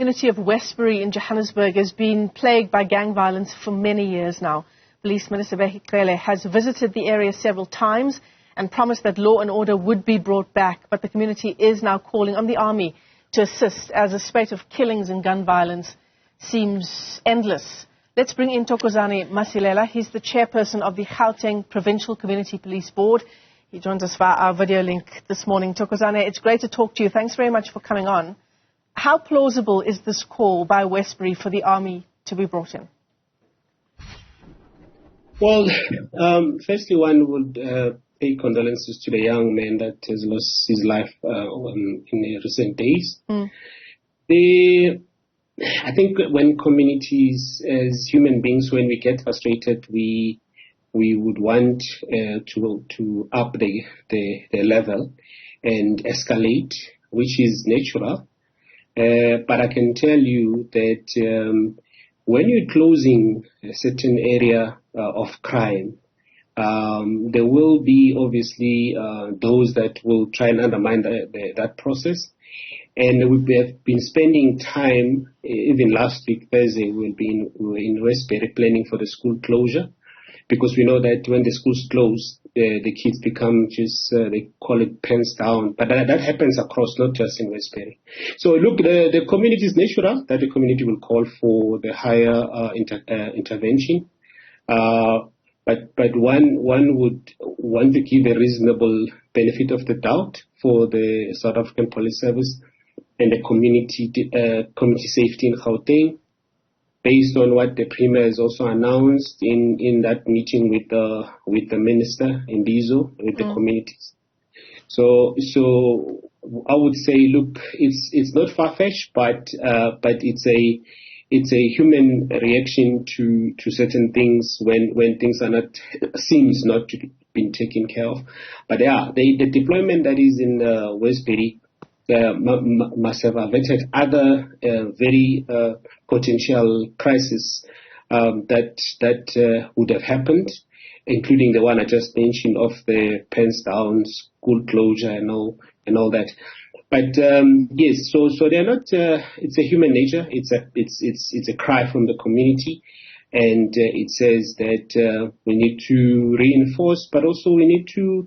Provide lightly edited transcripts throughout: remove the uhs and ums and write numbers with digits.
community of Westbury in Johannesburg has been plagued by gang violence for many years now. Police Minister Gauteng has visited the area several times and promised that law and order would be brought back, but the community is now calling on the army to assist as a spate of killings and gun violence seems endless. Let's bring in Thokozani Masilela. He's the chairperson of the Gauteng Provincial Community Police Board. He joins us via our video link this morning. Thokozani, it's great to talk to you. Thanks very much for coming on. How plausible is this call by Westbury for the army to be brought in? Well, firstly, one would pay condolences to the young man that has lost his life in recent days. I think when communities, as human beings, when we get frustrated, we would want to up the level and escalate, which is natural. But I can tell you that when you're closing a certain area of crime, there will be obviously those that will try and undermine that process. And we have been spending time, even last week, Thursday, we were in Westbury planning for the school closure, because we know that when the schools close, the kids become just, they call it pens down. But that happens across, not just in Westbury. So look, the community is natural that the community will call for the higher intervention. But one would want to give a reasonable benefit of the doubt for the South African Police Service and the community safety in Gauteng, based on what the Premier has also announced in that meeting with the Minister in Bizo, with the communities. So I would say, look, it's not far-fetched, but it's a human reaction to certain things when things are seems not to be taken care of. But yeah, the deployment that is in Westbury must have averted other very potential crises that would have happened, including the one I just mentioned of the pens down, school closure, and all that. But yes, so they're not. It's a human nature. It's a cry from the community, and it says that we need to reinforce, but also we need to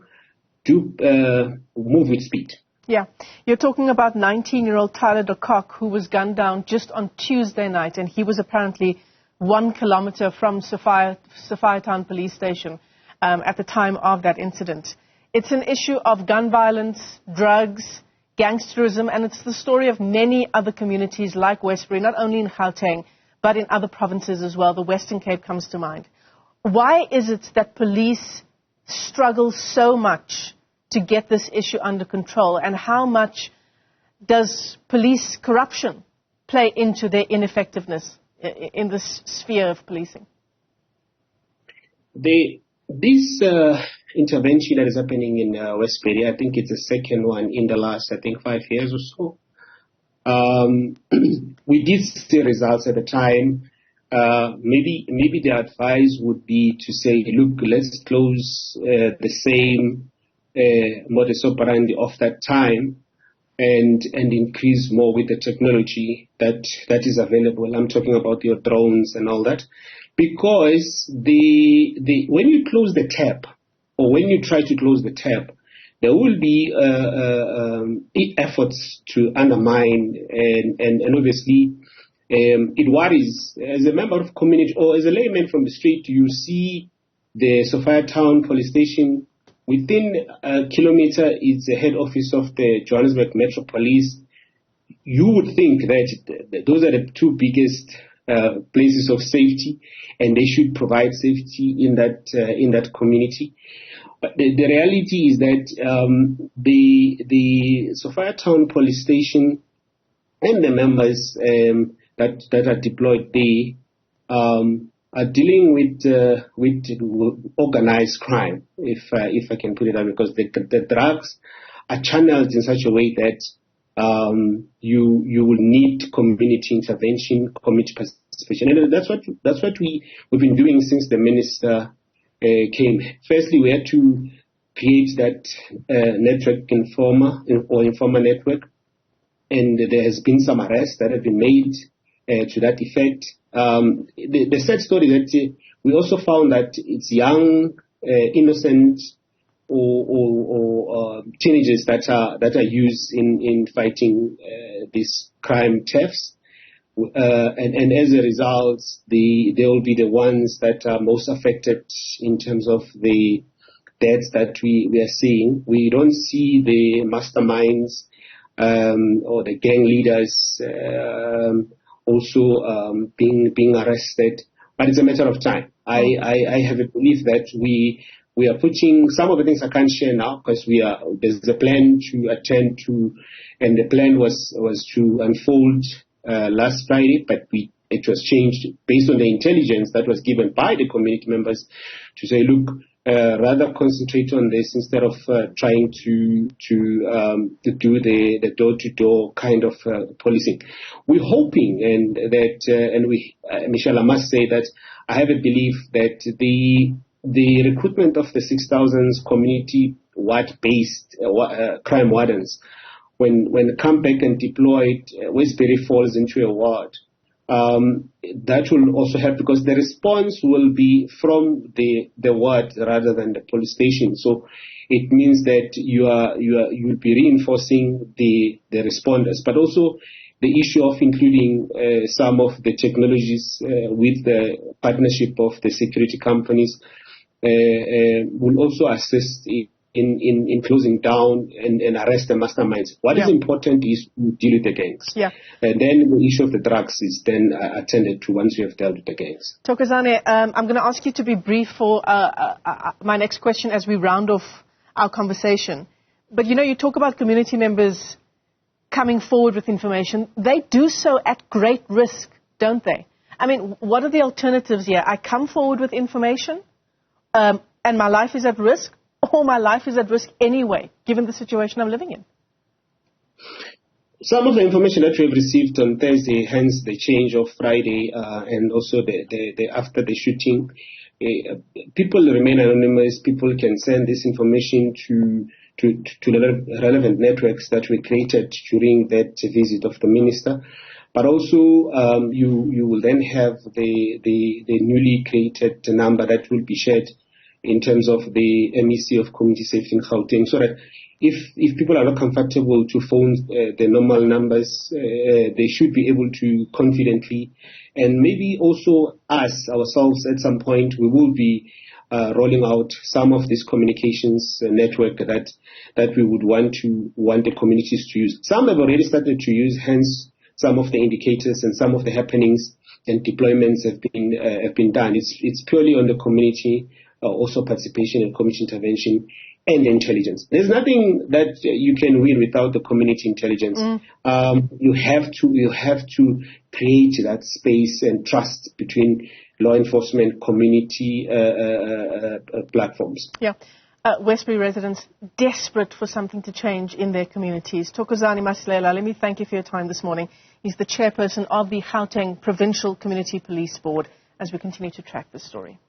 move with speed. Yeah, you're talking about 19-year-old Tyler de Kock, who was gunned down just on Tuesday night, and he was apparently 1 kilometer from Sophia Town Police Station at the time of that incident. It's an issue of gun violence, drugs, gangsterism, and it's the story of many other communities like Westbury, not only in Gauteng, but in other provinces as well. The Western Cape comes to mind. Why is it that police struggle so much to get this issue under control, and how much does police corruption play into their ineffectiveness in this sphere of policing? This intervention that is happening in Westbury, I think it's the second one in the last, 5 years or so. We did see results at the time. Maybe the advice would be to say, look, let's close the same modus operandi of that time and increase more with the technology that is available. I'm talking about your drones and all that, because when you close the tap, or when you try to close the tap, there will be efforts to undermine, and obviously it worries. As a member of community or as a layman from the street, you see the Sophia Town Police Station. Within a kilometer is the head office of the Johannesburg Metro Police. You would think that those are the two biggest places of safety, and they should provide safety in that community. But the reality is that the Sophia Town Police Station and the members that are deployed there are dealing with organized crime, if I can put it that way, because the drugs are channeled in such a way that you will need community intervention, community participation, and that's what we've been doing since the minister came. Firstly, we had to create that network informer network, and there has been some arrests that have been made to that effect. The sad story that we also found that it's young, innocent, or teenagers that are used in fighting these crime thefts, and as a result, they will be the ones that are most affected in terms of the deaths that we are seeing. We don't see the masterminds or the gang leaders also being arrested, but it's a matter of time. I have a belief that we are putting some of the things I can't share now because there's a plan to attend to, and the plan was to unfold last Friday, but it was changed based on the intelligence that was given by the community members to say, look, rather concentrate on this instead of trying to do the door-to-door kind of policing. We're hoping, Michelle, I must say that I have a belief that the recruitment of the 6,000 community ward-based crime wardens, when they come back and deployed, Westbury falls into a ward. That will also help because the response will be from the ward rather than the police station. So it means that you'll be reinforcing the responders, but also the issue of including some of the technologies with the partnership of the security companies will also assist in closing down and arrest the masterminds. What is important is to deal with the gangs. Yeah. And then the issue of the drugs is then attended to once we have dealt with the gangs. Thokozani, I'm going to ask you to be brief for my next question as we round off our conversation. But, you talk about community members coming forward with information. They do so at great risk, don't they? I mean, what are the alternatives here? I come forward with information and my life is at risk, or my life is at risk anyway, given the situation I'm living in? Some of the information that we have received on Thursday, hence the change of Friday, and also the after the shooting, people remain anonymous. People can send this information to the relevant networks that were created during that visit of the minister. But also, you will then have the newly created number that will be shared in terms of the MEC of Community Safety in Gauteng, so that if people are not comfortable to phone the normal numbers, they should be able to confidently, and maybe also us, ourselves, at some point, we will be rolling out some of this communications network that we would want the communities to use. Some have already started to use, hence some of the indicators and some of the happenings and deployments have been done. It's purely on the community, also participation and community intervention and intelligence. There's nothing that you can win without the community intelligence. You have to create that space and trust between law enforcement, community platforms. Yeah. Westbury residents desperate for something to change in their communities. Thokozani Masilela, let me thank you for your time this morning. He's the chairperson of the Gauteng Provincial Community Police Board as we continue to track this story.